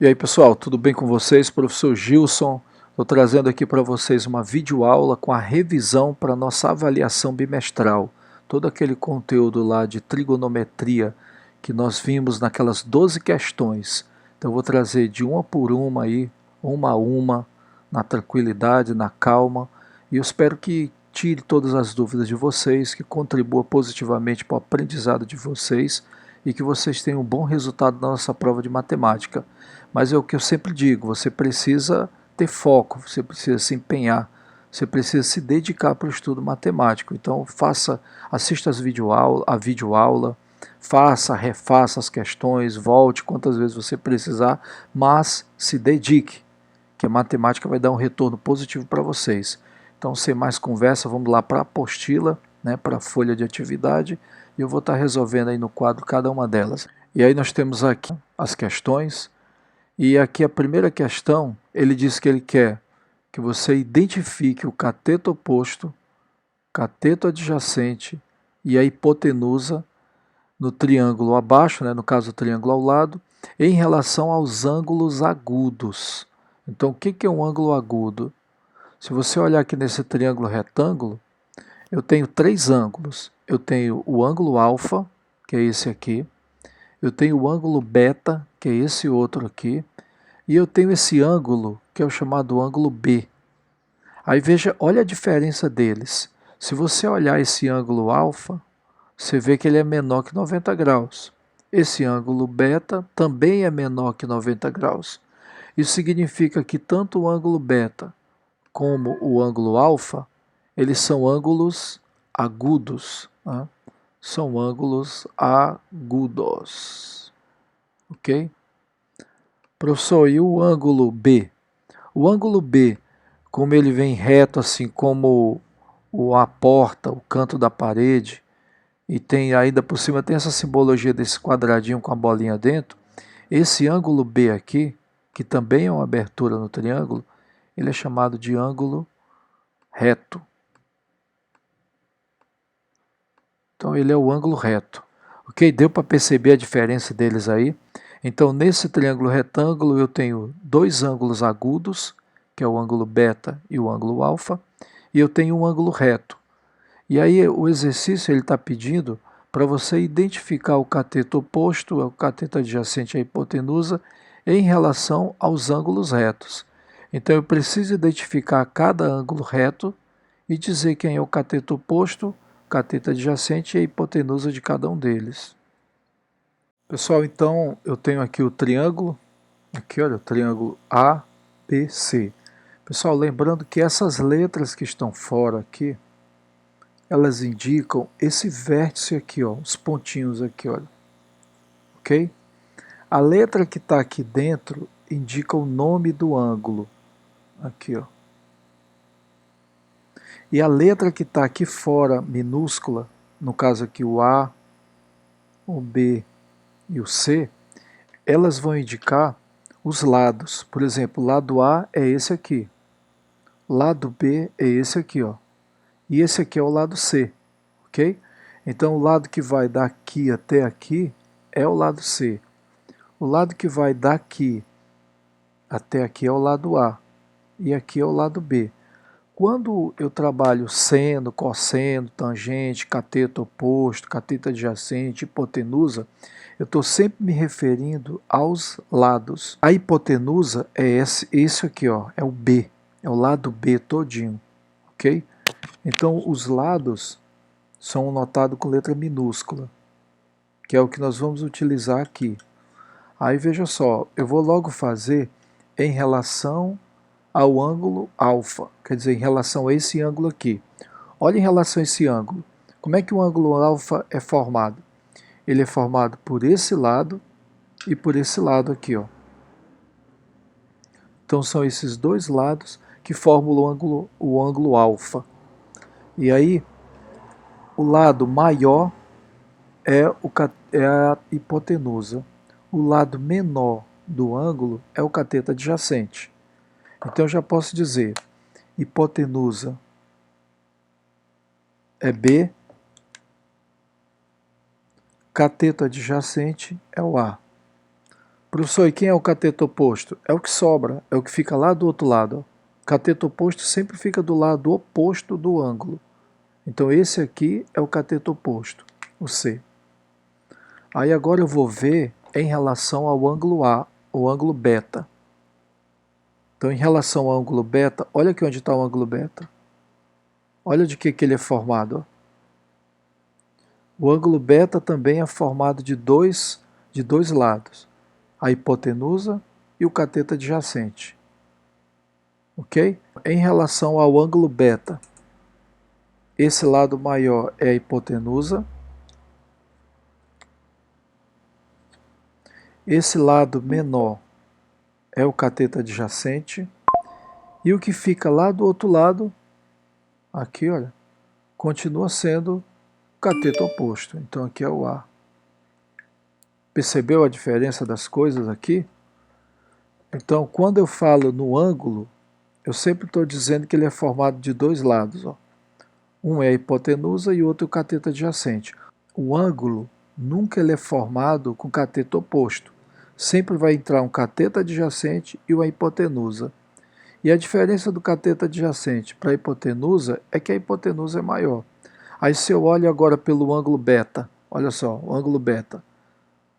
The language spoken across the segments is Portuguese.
E aí pessoal, tudo bem com vocês? Professor Gilson, estou trazendo aqui para vocês uma videoaula com a revisão para nossa avaliação bimestral. Todo aquele conteúdo lá de trigonometria que nós vimos naquelas 12 questões. Então eu vou trazer de uma por uma aí, uma a uma, na tranquilidade, na calma. E eu espero que tire todas as dúvidas de vocês, que contribua positivamente para o aprendizado de vocês e que vocês tenham um bom resultado na nossa prova de matemática. Mas é o que eu sempre digo, você precisa ter foco, você precisa se empenhar, você precisa se dedicar para o estudo matemático. Então assista a videoaula, faça, refaça as questões, volte quantas vezes você precisar, mas se dedique, que a matemática vai dar um retorno positivo para vocês. Então, sem mais conversa, vamos lá para a apostila, né, para a folha de atividade, e eu vou estar resolvendo aí no quadro cada uma delas. E aí nós temos aqui as questões, e aqui a primeira questão, ele diz que ele quer que você identifique o cateto oposto, cateto adjacente e a hipotenusa no triângulo abaixo, né, no caso o triângulo ao lado, em relação aos ângulos agudos. Então o que é um ângulo agudo? Se você olhar aqui nesse triângulo retângulo, eu tenho três ângulos. Eu tenho o ângulo alfa, que é esse aqui, eu tenho o ângulo beta, que é esse outro aqui, e eu tenho esse ângulo, que é o chamado ângulo B. Aí veja, olha a diferença deles. Se você olhar esse ângulo alfa, você vê que ele é menor que 90 graus. Esse ângulo beta também é menor que 90 graus. Isso significa que tanto o ângulo beta como o ângulo alfa, eles são ângulos agudos. Né? São ângulos agudos. Ok? Professor, e o ângulo B? O ângulo B, como ele vem reto, assim como a porta, o canto da parede, e tem ainda por cima tem essa simbologia desse quadradinho com a bolinha dentro, esse ângulo B aqui, que também é uma abertura no triângulo, ele é chamado de ângulo reto. Então ele é o ângulo reto. Ok? Deu para perceber a diferença deles aí? Então nesse triângulo retângulo eu tenho dois ângulos agudos, que é o ângulo beta e o ângulo alfa, e eu tenho um ângulo reto. E aí o exercício ele está pedindo para você identificar o cateto oposto, o cateto adjacente à hipotenusa, em relação aos ângulos retos. Então eu preciso identificar cada ângulo reto e dizer quem é o cateto oposto, o cateto adjacente e a hipotenusa de cada um deles. Pessoal, então eu tenho aqui o triângulo, aqui olha, o triângulo ABC. Pessoal, lembrando que essas letras que estão fora aqui, elas indicam esse vértice aqui, ó, os pontinhos aqui, olha, ok? A letra que está aqui dentro indica o nome do ângulo, aqui, ó. E a letra que está aqui fora, minúscula, no caso aqui o A, o B e o C, elas vão indicar os lados. Por exemplo, o lado A é esse aqui, lado B é esse aqui, ó. E esse aqui é o lado C, ok? Então o lado que vai daqui até aqui é o lado C. O lado que vai daqui até aqui é o lado A e aqui é o lado B. Quando eu trabalho seno, cosseno, tangente, cateto oposto, cateto adjacente, hipotenusa, eu estou sempre me referindo aos lados. A hipotenusa é esse aqui, ó, é o B, é o lado B todinho, ok? Então os lados são notados com letra minúscula, que é o que nós vamos utilizar aqui. Aí veja só, eu vou logo fazer em relação ao ângulo alfa, quer dizer, em relação a esse ângulo aqui. Olha em relação a esse ângulo. Como é que o ângulo alfa é formado? Ele é formado por esse lado e por esse lado aqui, ó. Então são esses dois lados que formam o ângulo alfa. E aí, o lado maior é a hipotenusa. O lado menor do ângulo é o cateto adjacente. Então eu já posso dizer, hipotenusa é B, cateto adjacente é o A. Professor, e quem é o cateto oposto? É o que sobra, é o que fica lá do outro lado. Ó. Cateto oposto sempre fica do lado oposto do ângulo. Então esse aqui é o cateto oposto, o C. Aí agora eu vou ver em relação ao ângulo A, o ângulo beta. Então em relação ao ângulo beta, olha aqui onde está o ângulo beta. Olha de que ele é formado. Ó. O ângulo beta também é formado de dois lados. A hipotenusa e o cateto adjacente. Ok? Em relação ao ângulo beta, esse lado maior é a hipotenusa. Esse lado menor é o cateto adjacente. E o que fica lá do outro lado, aqui, olha, continua sendo o cateto oposto. Então aqui é o A. Percebeu a diferença das coisas aqui? Então, quando eu falo no ângulo, eu sempre estou dizendo que ele é formado de dois lados. Ó. Um é a hipotenusa e o outro é o cateto adjacente. O ângulo nunca ele é formado com cateto oposto. Sempre vai entrar um cateto adjacente e uma hipotenusa. E a diferença do cateto adjacente para a hipotenusa é que a hipotenusa é maior. Aí se eu olho agora pelo ângulo beta, olha só, o ângulo beta.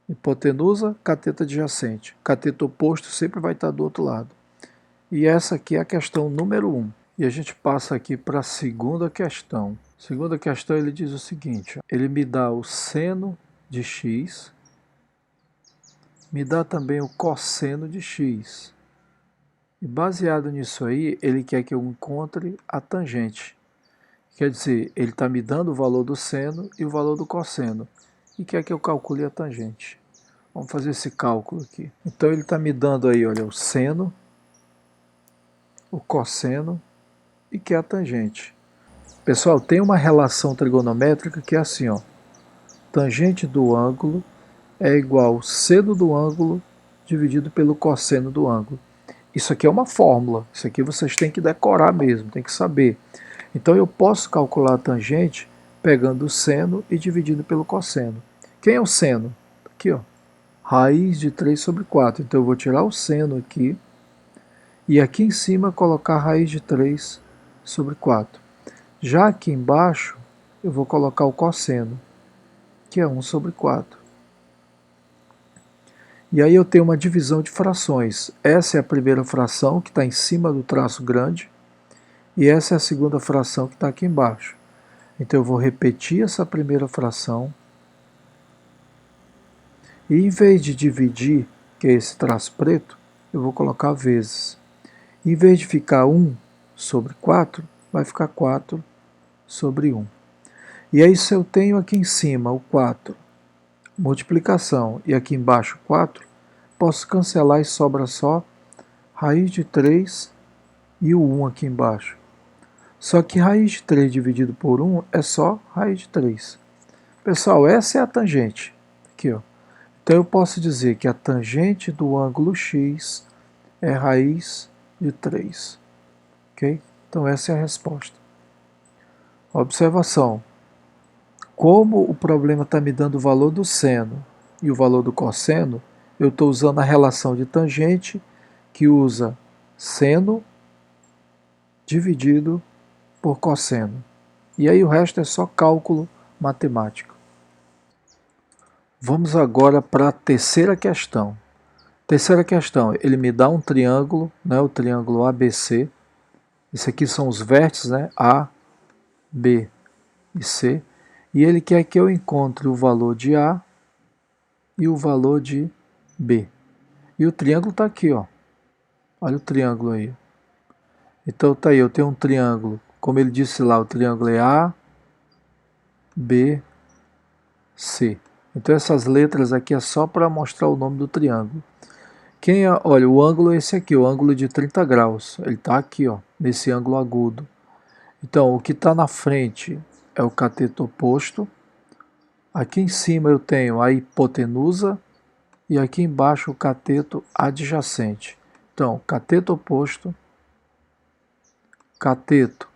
Hipotenusa, cateto adjacente. Cateto oposto sempre vai estar do outro lado. E essa aqui é a questão número 1. E a gente passa aqui para a segunda questão. Segunda questão ele diz o seguinte, ó, ele me dá o seno de x, me dá também o cosseno de x. E baseado nisso aí, ele quer que eu encontre a tangente. Quer dizer, ele está me dando o valor do seno e o valor do cosseno. E quer que eu calcule a tangente. Vamos fazer esse cálculo aqui. Então ele está me dando aí, olha, o seno, o cosseno e que é a tangente. Pessoal, tem uma relação trigonométrica que é assim, ó. Tangente do ângulo é igual ao seno do ângulo dividido pelo cosseno do ângulo. Isso aqui é uma fórmula. Isso aqui vocês têm que decorar mesmo, tem que saber. Então eu posso calcular a tangente pegando o seno e dividindo pelo cosseno. Quem é o seno? Aqui, ó. Raiz de 3 sobre 4. Então eu vou tirar o seno aqui e aqui em cima colocar a raiz de 3 sobre 4. Já aqui embaixo, eu vou colocar o cosseno, que é 1 sobre 4. E aí eu tenho uma divisão de frações. Essa é a primeira fração, que está em cima do traço grande, e essa é a segunda fração, que está aqui embaixo. Então eu vou repetir essa primeira fração, e em vez de dividir, que é esse traço preto, eu vou colocar vezes. Em vez de ficar 1 sobre 4, vai ficar 4 sobre 1. E aí se eu tenho aqui em cima o 4, multiplicação, e aqui embaixo 4, posso cancelar e sobra só raiz de 3 e o 1 aqui embaixo. Só que raiz de 3 dividido por 1 é só raiz de 3. Pessoal, essa é a tangente. Aqui, ó. Então eu posso dizer que a tangente do ângulo x é raiz de 3. Ok? Então essa é a resposta. Observação. Como o problema está me dando o valor do seno e o valor do cosseno, eu estou usando a relação de tangente, que usa seno dividido por cosseno. E aí o resto é só cálculo matemático. Vamos agora para a terceira questão. Terceira questão, ele me dá um triângulo, né, o triângulo ABC. Esse aqui são os vértices, né, A, B e C. E ele quer que eu encontre o valor de A e o valor de B. E o triângulo está aqui, ó. Olha o triângulo aí. Então tá aí, eu tenho um triângulo. Como ele disse lá, o triângulo é A, B, C. Então essas letras aqui é só para mostrar o nome do triângulo. Olha, o ângulo é esse aqui, o ângulo de 30 graus. Ele está aqui, ó, nesse ângulo agudo. Então, o que está na frente é o cateto oposto. Aqui em cima eu tenho a hipotenusa e aqui embaixo o cateto adjacente. Então, cateto oposto, cateto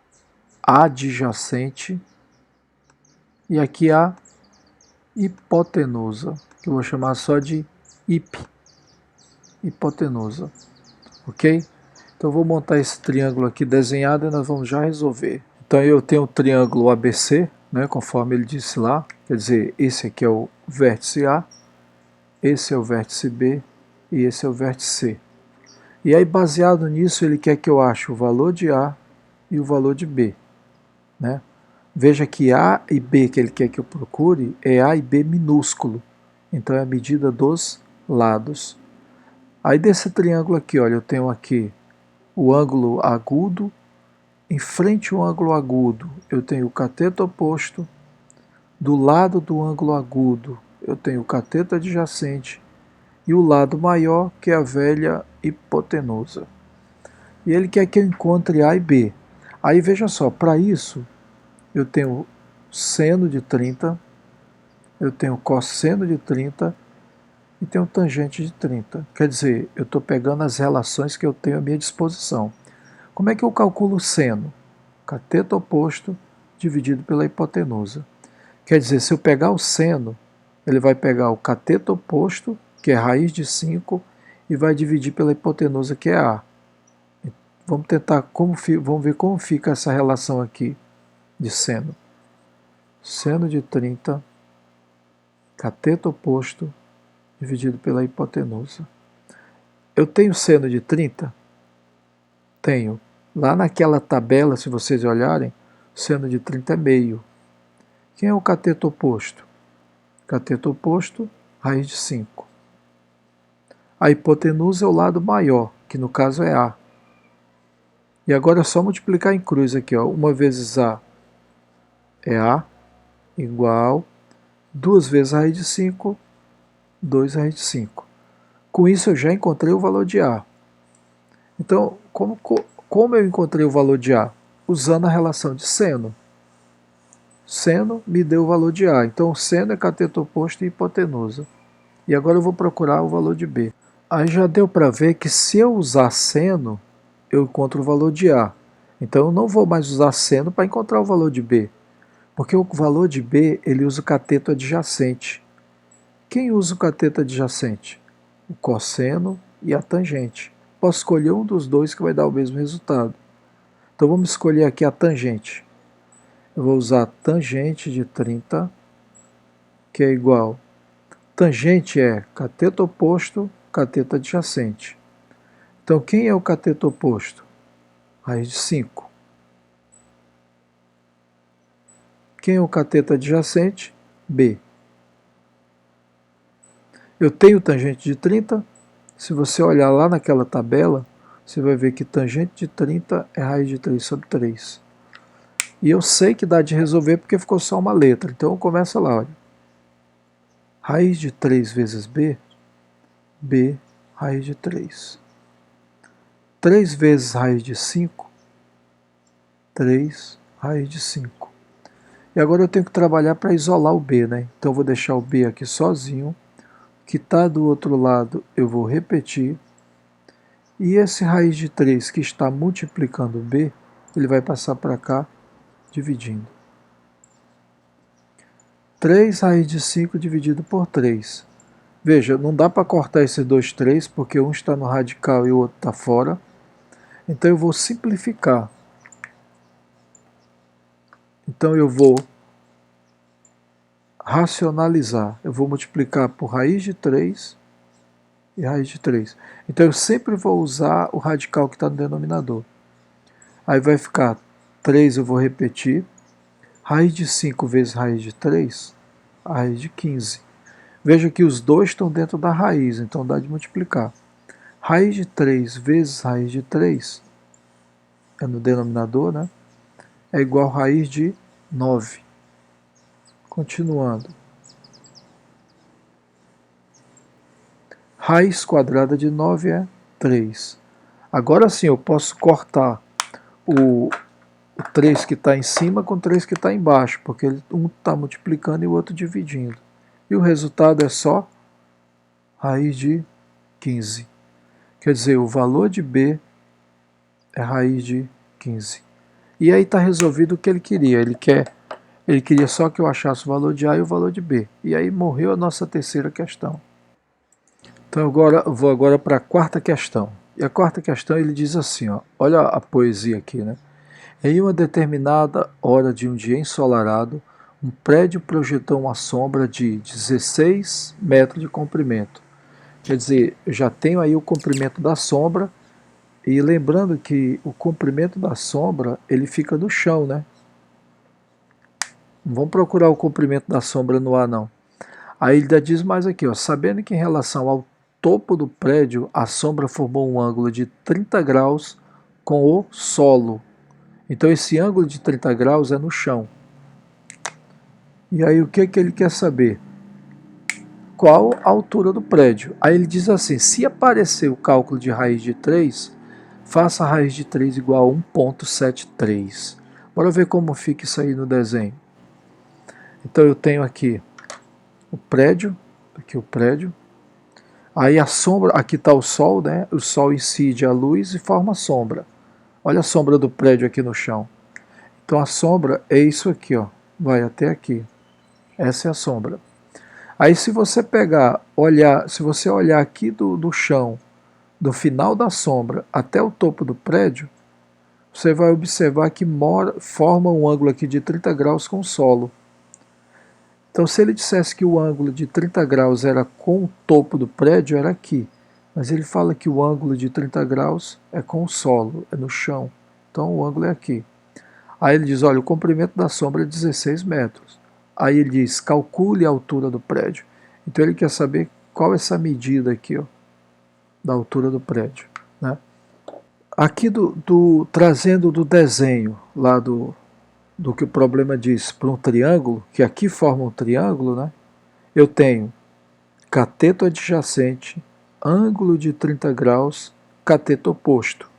adjacente e aqui a hipotenusa, que eu vou chamar só de IP. hipotenusa, ok? Então eu vou montar esse triângulo aqui desenhado e nós vamos já resolver. Então eu tenho o triângulo ABC, né, conforme ele disse lá, quer dizer, esse aqui é o vértice A, esse é o vértice B e esse é o vértice C. E aí, baseado nisso, ele quer que eu ache o valor de A e o valor de B, né? Veja que A e B que ele quer que eu procure é A e B minúsculo, então é a medida dos lados. Aí desse triângulo aqui, olha, eu tenho aqui o ângulo agudo, em frente ao ângulo agudo eu tenho o cateto oposto, do lado do ângulo agudo eu tenho o cateto adjacente e o lado maior, que é a velha hipotenusa. E ele quer que eu encontre A e B. Aí veja só, para isso eu tenho seno de 30, eu tenho cosseno de 30 e tenho tangente de 30. Quer dizer, eu estou pegando as relações que eu tenho à minha disposição. Como é que eu calculo o seno? Cateto oposto dividido pela hipotenusa. Quer dizer, se eu pegar o seno, ele vai pegar o cateto oposto, que é raiz de 5, e vai dividir pela hipotenusa, que é A. Vamos tentar, vamos ver como fica essa relação aqui de seno. Seno de 30, cateto oposto, dividido pela hipotenusa. Eu tenho seno de 30? Tenho. Lá naquela tabela, se vocês olharem, seno de 30 é meio. Quem é o cateto oposto? Cateto oposto, raiz de 5. A hipotenusa é o lado maior, que no caso é A. E agora é só multiplicar em cruz aqui, ó. 1 vezes A é A, igual 2 vezes raiz de 5, 2 raiz de 5. Com isso eu já encontrei o valor de A. Então, como eu encontrei o valor de A? Usando a relação de seno. Seno me deu o valor de A. Então, seno é cateto oposto e hipotenusa. E agora eu vou procurar o valor de B. Aí já deu para ver que se eu usar seno, eu encontro o valor de A. Então eu não vou mais usar seno para encontrar o valor de B. Porque o valor de B, ele usa o cateto adjacente. Quem usa o cateto adjacente? O cosseno e a tangente. Posso escolher um dos dois que vai dar o mesmo resultado. Então vamos escolher aqui a tangente. Eu vou usar a tangente de 30, que é igual. Tangente é cateto oposto, cateto adjacente. Então quem é o cateto oposto? Raiz de 5. Quem é o cateto adjacente? B. Eu tenho tangente de 30. Se você olhar lá naquela tabela, você vai ver que tangente de 30 é raiz de 3 sobre 3. E eu sei que dá de resolver porque ficou só uma letra. Então começa lá, olha. Raiz de 3 vezes B, B, raiz de 3. 3 vezes raiz de 5, 3, raiz de 5. E agora eu tenho que trabalhar para isolar o B, né? Então eu vou deixar o B aqui sozinho. O que está do outro lado eu vou repetir. E esse raiz de 3 que está multiplicando o B, ele vai passar para cá, dividindo. 3 raiz de 5 dividido por 3. Veja, não dá para cortar esses dois 3, porque um está no radical e o outro está fora. Então eu vou simplificar. Então eu vou racionalizar. Eu vou multiplicar por raiz de 3 e raiz de 3. Então eu sempre vou usar o radical que está no denominador. Aí vai ficar 3, eu vou repetir. Raiz de 5 vezes raiz de 3, raiz de 15. Veja que os dois estão dentro da raiz, então dá de multiplicar. Raiz de 3 vezes raiz de 3, é no denominador, né? É igual a raiz de 9. Continuando. Raiz quadrada de 9 é 3. Agora sim eu posso cortar o 3 que está em cima com o 3 que está embaixo, porque um está multiplicando e o outro dividindo. E o resultado é só raiz de 15. Quer dizer, o valor de B é raiz de 15. E aí está resolvido o que ele queria. Ele queria só que eu achasse o valor de A e o valor de B. E aí morreu a nossa terceira questão. Então eu vou agora para a quarta questão. E a quarta questão ele diz assim, ó, olha a poesia aqui, né? Em uma determinada hora de um dia ensolarado, um prédio projetou uma sombra de 16 metros de comprimento. Quer dizer, eu já tenho aí o comprimento da sombra, e lembrando que o comprimento da sombra ele fica no chão, né? Não vamos procurar o comprimento da sombra no ar, não. Aí ele ainda diz mais aqui, ó, sabendo que em relação ao topo do prédio, a sombra formou um ângulo de 30 graus com o solo. Então esse ângulo de 30 graus é no chão. E aí o que ele quer saber? Qual a altura do prédio? Aí ele diz assim, se aparecer o cálculo de raiz de 3, faça a raiz de 3 igual a 1,73. Bora ver como fica isso aí no desenho. Então eu tenho aqui o prédio. Aí a sombra, aqui está o sol, né? O sol incide a luz e forma a sombra. Olha a sombra do prédio aqui no chão. Então a sombra é isso aqui, ó. Vai até aqui. Essa é a sombra. Aí se você se você olhar aqui do chão, do final da sombra até o topo do prédio, você vai observar que forma um ângulo aqui de 30 graus com o solo. Então se ele dissesse que o ângulo de 30 graus era com o topo do prédio, era aqui. Mas ele fala que o ângulo de 30 graus é com o solo, é no chão. Então o ângulo é aqui. Aí ele diz, olha, o comprimento da sombra é 16 metros. Aí ele diz, calcule a altura do prédio. Então ele quer saber qual é essa medida aqui, ó, da altura do prédio, né? Aqui trazendo do desenho lá do que o problema diz para um triângulo, que aqui forma um triângulo, né? Eu tenho cateto adjacente, ângulo de 30 graus, cateto oposto.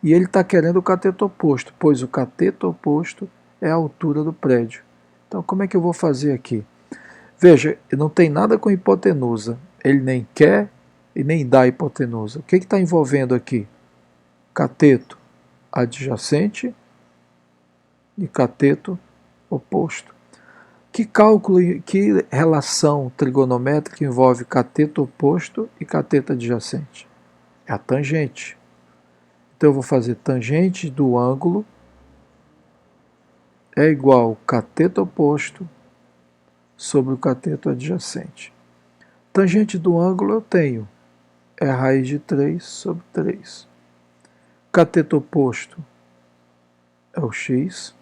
E ele está querendo o cateto oposto, pois o cateto oposto é a altura do prédio. Então como é que eu vou fazer aqui? Veja, não tem nada com hipotenusa. Ele nem quer e nem dá hipotenusa. O que está envolvendo aqui? Cateto adjacente e cateto oposto. Que cálculo, que relação trigonométrica envolve cateto oposto e cateto adjacente? É a tangente. Então eu vou fazer tangente do ângulo é igual cateto oposto sobre o cateto adjacente. Tangente do ângulo eu tenho, é a raiz de 3 sobre 3. Cateto oposto é o x,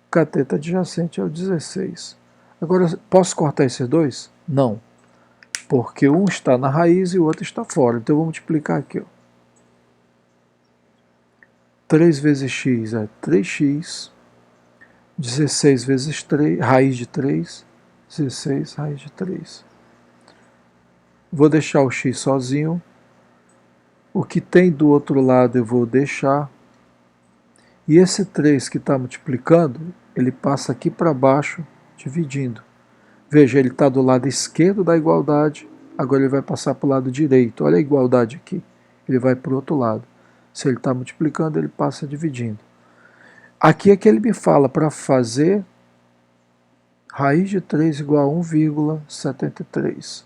cateto adjacente é o 16. Agora, posso cortar esses dois? Não, porque um está na raiz e o outro está fora. Então eu vou multiplicar aqui, ó. 3 vezes x é 3x, 16 vezes 3, raiz de 3, 16 raiz de 3. Vou deixar o x sozinho. O que tem do outro lado eu vou deixar. E esse 3 que está multiplicando, ele passa aqui para baixo, dividindo. Veja, ele está do lado esquerdo da igualdade, agora ele vai passar para o lado direito. Olha a igualdade aqui, ele vai para o outro lado. Se ele está multiplicando, ele passa dividindo. Aqui é que ele me fala para fazer raiz de 3 igual a 1,73.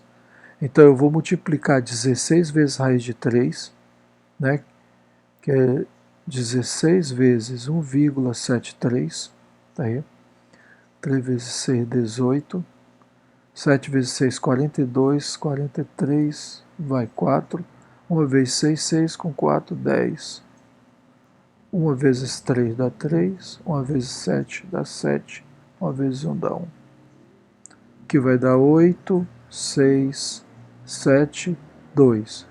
Então eu vou multiplicar 16 vezes raiz de 3, né, que é 16 vezes 1,73, tá aí. 3 vezes 6, 18. 7 vezes 6, 42. 43, vai 4. 1 vezes 6, 6 com 4, 10. 1 vezes 3 dá 3. 1 vezes 7 dá 7. 1 vezes 1 dá 1. Que vai dar 8, 6, 7, 2.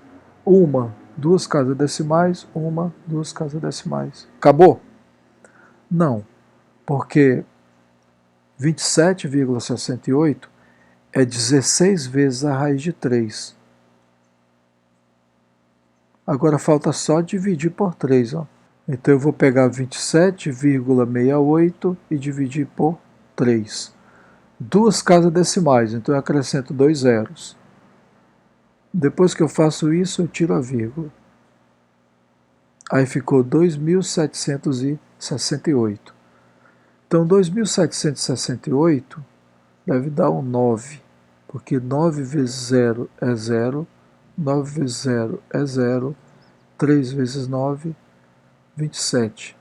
Duas casas decimais, duas casas decimais. Acabou? Não, porque 27,68 é 16 vezes a raiz de 3. Agora falta só dividir por 3. Ó. Então eu vou pegar 27,68 e dividir por 3. Duas casas decimais, então eu acrescento 2 zeros. Depois que eu faço isso, eu tiro a vírgula. Aí ficou 2.768. Então 2.768 deve dar um 9, porque 9 vezes 0 é 0, 9 vezes 0 é 0. 3 vezes 9, 27.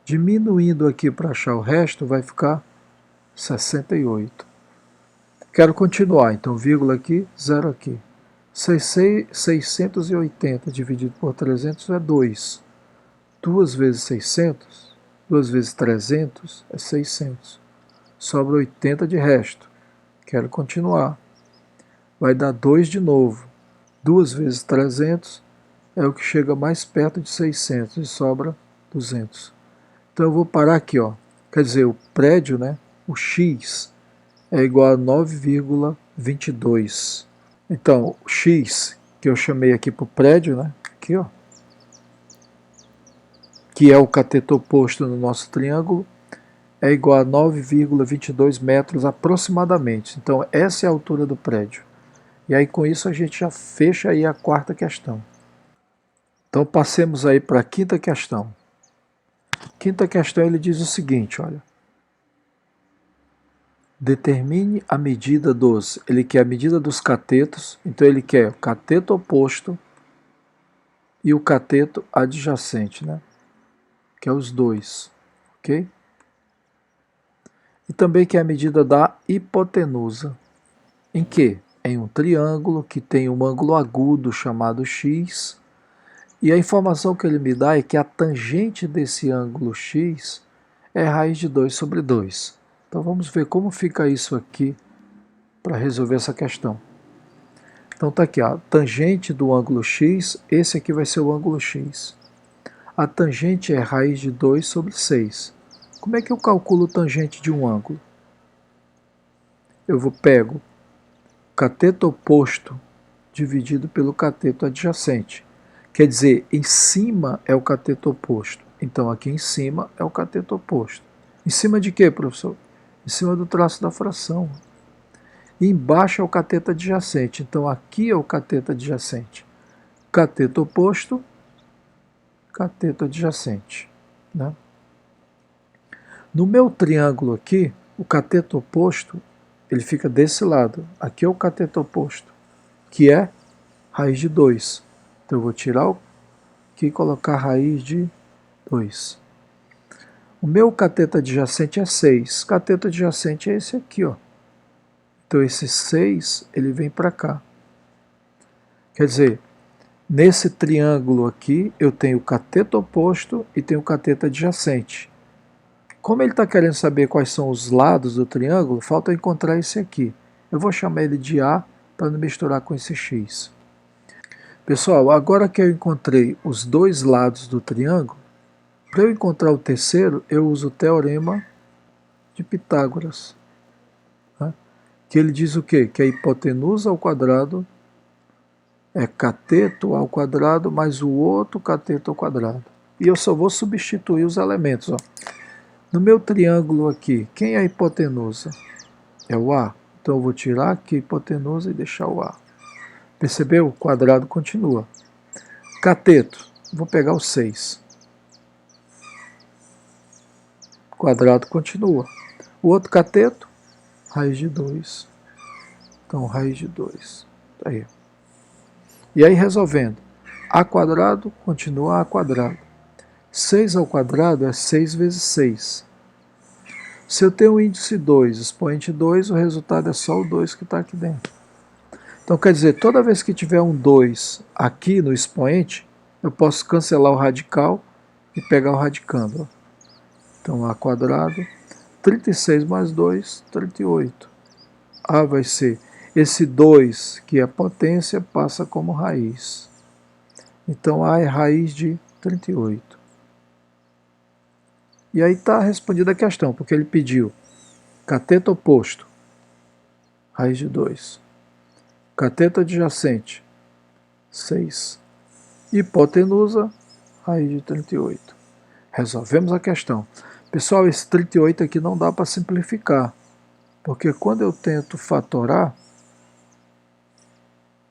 Diminuindo aqui para achar o resto, vai ficar 68. Quero continuar, então vírgula aqui, 0 aqui. 680 dividido por 300 é 2. 2 vezes 600, 2 vezes 300 é 600. Sobra 80 de resto. Quero continuar. Vai dar 2 de novo. 2 vezes 300 é o que chega mais perto de 600 e sobra 200. Então eu vou parar aqui, ó. Quer dizer, o prédio, né, o x, é igual a 9,22. Então, o x, que eu chamei aqui para o prédio, né, aqui, ó, que é o cateto oposto no nosso triângulo, é igual a 9,22 metros aproximadamente. Então, essa é a altura do prédio. E aí, com isso, a gente já fecha aí a quarta questão. Então, passemos aí para a quinta questão. Quinta questão, ele diz o seguinte, olha. Determine a medida dos... Ele quer a medida dos catetos, então ele quer o cateto oposto e o cateto adjacente, né? Que é os dois, ok? E também quer a medida da hipotenusa. Em que? Em um triângulo que tem um ângulo agudo chamado x, e a informação que ele me dá é que a tangente desse ângulo x é raiz de 2 sobre 2. Então vamos ver como fica isso aqui para resolver essa questão. Então tá aqui, a tangente do ângulo x, esse aqui vai ser o ângulo x. A tangente é raiz de 2 sobre 6. Como é que eu calculo tangente de um ângulo? Eu pego o cateto oposto dividido pelo cateto adjacente. Quer dizer, em cima é o cateto oposto. Então aqui em cima é o cateto oposto. Em cima de quê, professor? Em cima do traço da fração. E embaixo é o cateto adjacente. Então aqui é o cateto adjacente. Cateto oposto, cateto adjacente, né? No meu triângulo aqui, o cateto oposto, ele fica desse lado. Aqui é o cateto oposto, que é raiz de 2. Então eu vou tirar aqui e colocar raiz de 2. O meu cateto adjacente é 6. Cateto adjacente é esse aqui, ó. Então esse 6, ele vem para cá. Quer dizer, nesse triângulo aqui, eu tenho o cateto oposto e tenho o cateto adjacente. Como ele está querendo saber quais são os lados do triângulo, falta encontrar esse aqui. Eu vou chamar ele de A para não misturar com esse X. Pessoal, agora que eu encontrei os dois lados do triângulo, para eu encontrar o terceiro, eu uso o teorema de Pitágoras, né? Que ele diz o quê? Que a hipotenusa ao quadrado é cateto ao quadrado mais o outro cateto ao quadrado. E eu só vou substituir os elementos, ó. No meu triângulo aqui, quem é a hipotenusa? É o A. Então eu vou tirar aqui a hipotenusa e deixar o A. Percebeu? O quadrado continua. Cateto, vou pegar o 6. O quadrado continua. O outro cateto, raiz de 2. Então, raiz de 2. Tá aí. E aí, resolvendo. A quadrado continua A quadrado. 6 ao quadrado é 6 vezes 6. Se eu tenho o índice 2, expoente 2, o resultado é só o 2 que está aqui dentro. Então, quer dizer, toda vez que tiver um 2 aqui no expoente, eu posso cancelar o radical e pegar o radicando. Então, A quadrado, 36 mais 2, 38. A vai ser, esse 2, que é potência, passa como raiz. Então, A é raiz de 38. E aí está respondida a questão, porque ele pediu cateto oposto, raiz de 2. Cateto adjacente, 6. Hipotenusa, raiz de 38. Resolvemos a questão. Pessoal, esse 38 aqui não dá para simplificar, porque quando eu tento fatorar,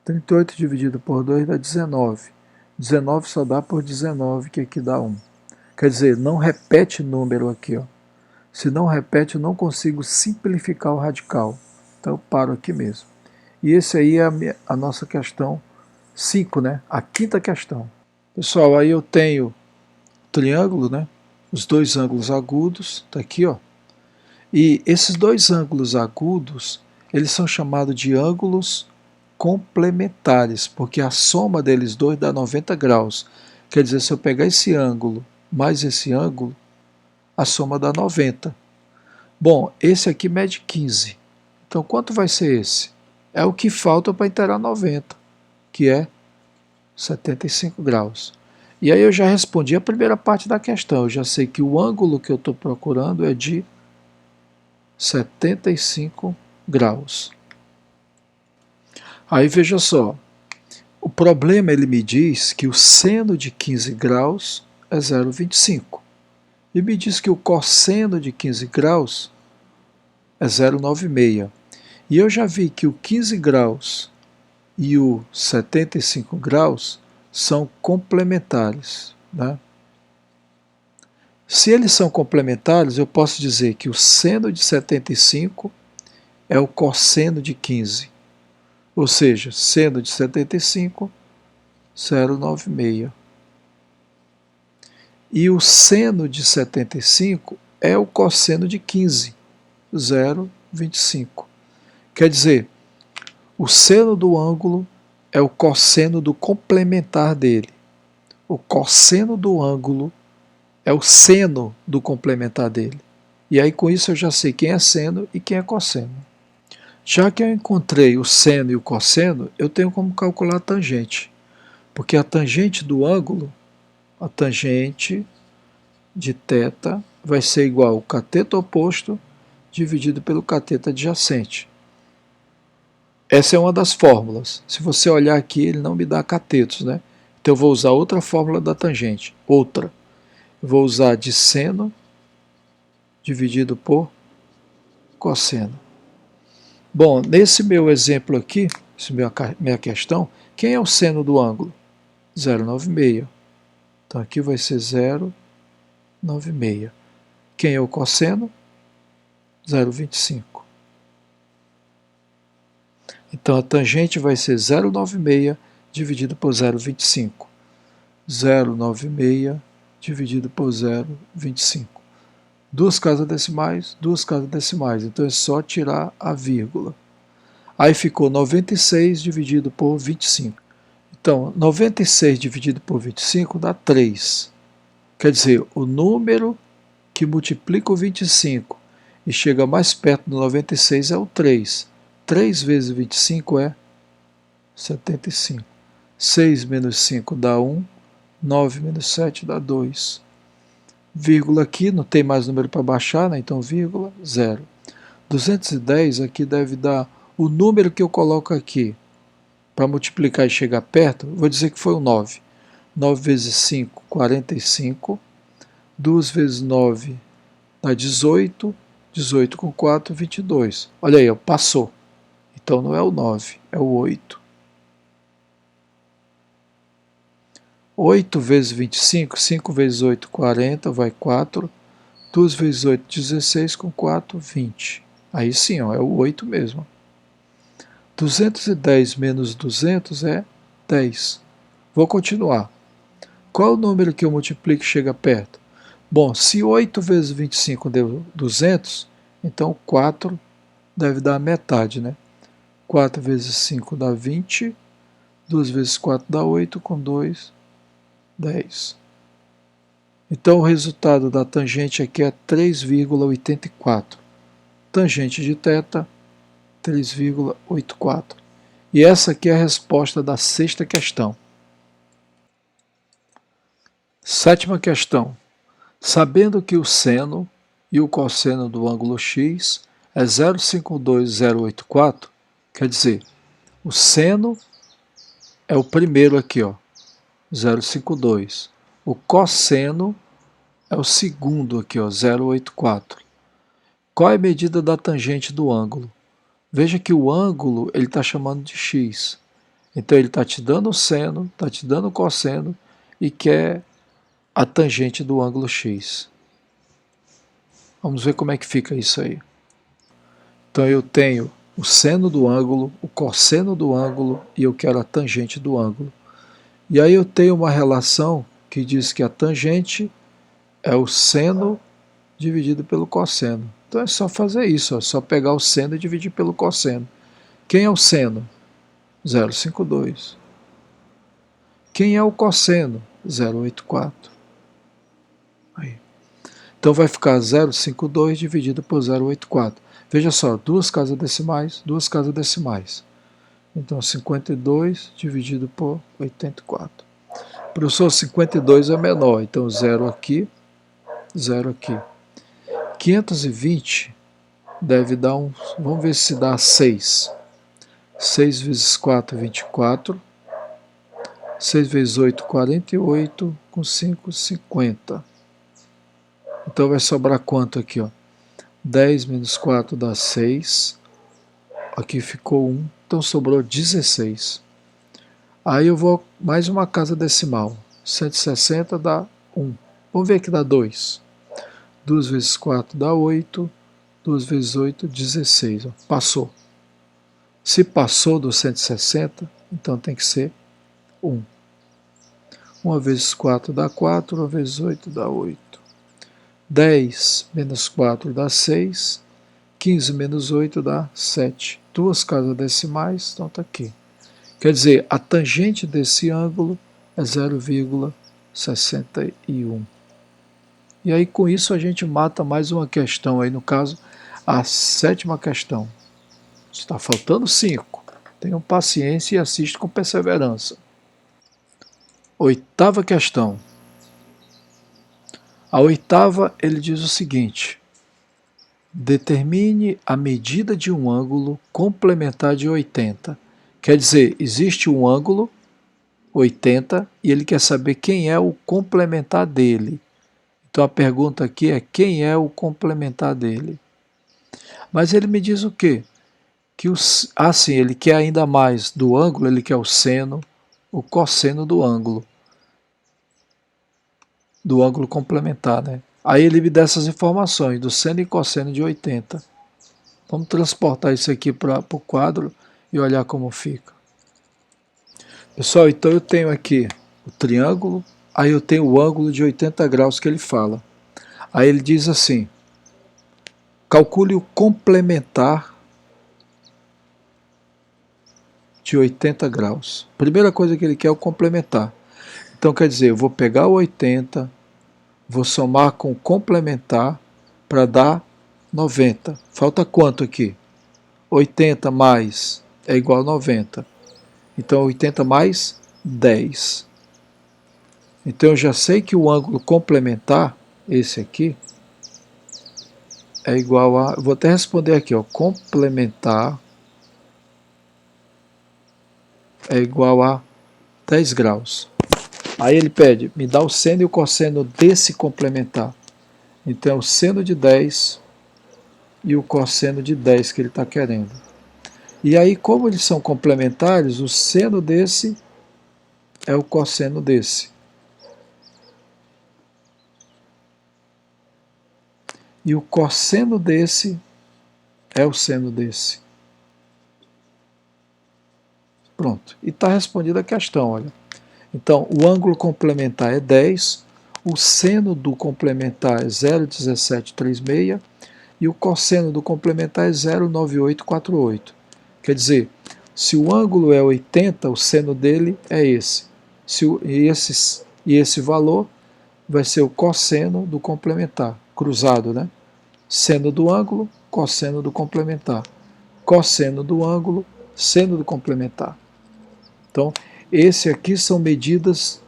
38 dividido por 2 dá 19. 19 só dá por 19, que aqui dá 1. Quer dizer, não repete número aqui, ó. Se não repete, eu não consigo simplificar o radical. Então eu paro aqui mesmo. E esse aí é a nossa questão 5, né? A quinta questão. Pessoal, aí eu tenho triângulo, né? Os dois ângulos agudos, tá aqui, ó. E esses dois ângulos agudos, eles são chamados de ângulos complementares, porque a soma deles dois dá 90 graus. Quer dizer, se eu pegar esse ângulo mais esse ângulo, a soma dá 90. Bom, esse aqui mede 15. Então, quanto vai ser esse? É o que falta para inteirar 90, que é 75 graus. E aí eu já respondi a primeira parte da questão. Eu já sei que o ângulo que eu estou procurando é de 75 graus. Aí veja só, o problema ele me diz que o seno de 15 graus é 0,25. E me diz que o cosseno de 15 graus é 0,96. E eu já vi que o 15 graus e o 75 graus são complementares, né? Se eles são complementares, eu posso dizer que o seno de 75 é o cosseno de 15. Ou seja, seno de 75, 0,96. E o seno de 75 é o cosseno de 15, 0,25. Quer dizer, o seno do ângulo é o cosseno do complementar dele. O cosseno do ângulo é o seno do complementar dele. E aí com isso eu já sei quem é seno e quem é cosseno. Já que eu encontrei o seno e o cosseno, eu tenho como calcular a tangente. Porque a tangente do ângulo, a tangente de θ, vai ser igual ao cateto oposto dividido pelo cateto adjacente. Essa é uma das fórmulas. Se você olhar aqui, ele não me dá catetos, né? Então eu vou usar outra fórmula da tangente. Outra. Eu vou usar de seno dividido por cosseno. Bom, nesse meu exemplo aqui, minha questão, quem é o seno do ângulo? 0,96. Então aqui vai ser 0,96. Quem é o cosseno? 0,25. Então a tangente vai ser 0,96 dividido por 0,25. 0,96 dividido por 0,25. Duas casas decimais, duas casas decimais. Então é só tirar a vírgula. Aí ficou 96 dividido por 25. Então, 96 dividido por 25 dá 3. Quer dizer, o número que multiplica o 25 e chega mais perto do 96 é o 3. 3 vezes 25 é 75. 6 menos 5 dá 1. 9 menos 7 dá 2. Vírgula aqui, não tem mais número para baixar, né? Então vírgula, 0. 210 aqui deve dar o número que eu coloco aqui para multiplicar e chegar perto, vou dizer que foi o 9. 9 vezes 5, 45. 2 vezes 9 dá 18. 18 com 4, 22. Olha aí, ó, passou. Então não é o 9, é o 8. 8 vezes 25, 5 vezes 8, 40, vai 4. 2 vezes 8, 16, com 4, 20. Aí sim, ó, é o 8 mesmo. 210 menos 200 é 10. Vou continuar. Qual é o número que eu multiplico e chega perto? Bom, se 8 vezes 25 deu 200, então 4 deve dar a metade, né? 4 vezes 5 dá 20, 2 vezes 4 dá 8, com 2, 10. Então o resultado da tangente aqui é 3,84. Tangente de θ, 3,84. E essa aqui é a resposta da sexta questão. Sétima questão. Sabendo que o seno e o cosseno do ângulo x é 0,52084, quer dizer, o seno é o primeiro aqui, ó, 0,52. O cosseno é o segundo aqui, ó, 0,84. Qual é a medida da tangente do ângulo? Veja que o ângulo ele está chamando de x. Então ele está te dando o seno, está te dando o cosseno e quer a tangente do ângulo x. Vamos ver como é que fica isso aí. Então eu tenho o seno do ângulo, o cosseno do ângulo e eu quero a tangente do ângulo. E aí eu tenho uma relação que diz que a tangente é o seno dividido pelo cosseno. Então é só fazer isso, é só pegar o seno e dividir pelo cosseno. Quem é o seno? 0,52. Quem é o cosseno? 0,84. Aí. Então vai ficar 0,52 dividido por 0,84. Veja só, duas casas decimais, duas casas decimais. Então 52 dividido por 84. Professor, 52 é menor, então 0 aqui, 0 aqui. 520 deve dar um, vamos ver se dá 6. 6 vezes 4, 24. 6 vezes 8, 48. Com 5, 50. Então vai sobrar quanto aqui? Ó? 10 menos 4 dá 6. Aqui ficou 1, então sobrou 16. Aí eu vou mais uma casa decimal. 160 dá 1. Vamos ver que dá 2. 2 vezes 4 dá 8. 2 vezes 8, 16. Ó. Passou. Se passou do 160, então tem que ser 1. 1 vezes 4 dá 4. 1 vezes 8 dá 8. 10 menos 4 dá 6. 15 menos 8 dá 7. Duas casas decimais, então está aqui. Quer dizer, a tangente desse ângulo é 0,61. E aí com isso a gente mata mais uma questão, aí no caso a sétima questão. Está faltando 5. Tenham paciência e assiste com perseverança. Oitava questão. A oitava ele diz o seguinte: determine a medida de um ângulo complementar de 80. Quer dizer, existe um ângulo 80 e ele quer saber quem é o complementar dele. Então a pergunta aqui é quem é o complementar dele. Mas ele me diz o quê? Que sim, ele quer ainda mais do ângulo, ele quer o seno, o cosseno do ângulo complementar, né? Aí ele me dá essas informações do seno e cosseno de 80. Vamos transportar isso aqui para o quadro e olhar como fica. Pessoal, então eu tenho aqui o triângulo, aí eu tenho o ângulo de 80 graus que ele fala. Aí ele diz assim, calcule o complementar de 80 graus. Primeira coisa que ele quer é o complementar. Então quer dizer, eu vou pegar o 80, vou somar com o complementar para dar 90. Falta quanto aqui? 80 mais é igual a 90. Então 80 mais 10. Então eu já sei que o ângulo complementar, esse aqui, é igual a... Vou até responder aqui, ó, complementar é igual a 10 graus. Aí ele pede, me dá o seno e o cosseno desse complementar. Então é o seno de 10 e o cosseno de 10 que ele está querendo. E aí, como eles são complementares, o seno desse é o cosseno desse. E o cosseno desse é o seno desse. Pronto. E está respondida a questão, olha. Então, o ângulo complementar é 10, o seno do complementar é 0,1736 e o cosseno do complementar é 0,9848. Quer dizer, se o ângulo é 80, o seno dele é esse. E esse valor vai ser o cosseno do complementar, cruzado, né? Seno do ângulo, cosseno do complementar. Cosseno do ângulo, seno do complementar. Então, esse aqui são medidas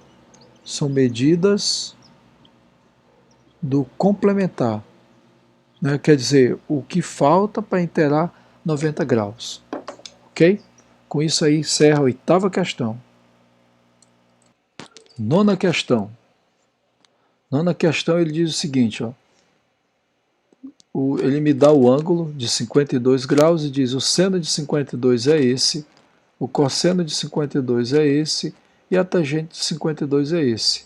do complementar. Né? Quer dizer, o que falta para inteirar 90 graus. Ok? Com isso aí encerra a oitava questão. Nona questão. Nona questão ele diz o seguinte, ó. Ele me dá o ângulo de 52 graus e diz o seno de 52 é esse, o cosseno de 52 é esse e a tangente de 52 é esse.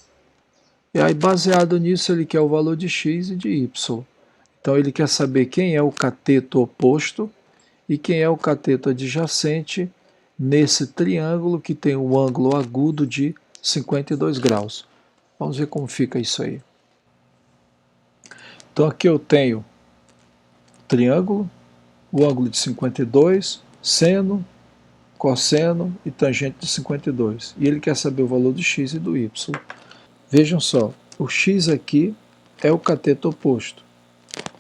E aí, baseado nisso, ele quer o valor de x e de y. Então, ele quer saber quem é o cateto oposto e quem é o cateto adjacente nesse triângulo que tem o ângulo agudo de 52 graus. Vamos ver como fica isso aí. Então aqui eu tenho triângulo, o ângulo de 52, seno, cosseno e tangente de 52. E ele quer saber o valor do x e do y. Vejam só, o x aqui é o cateto oposto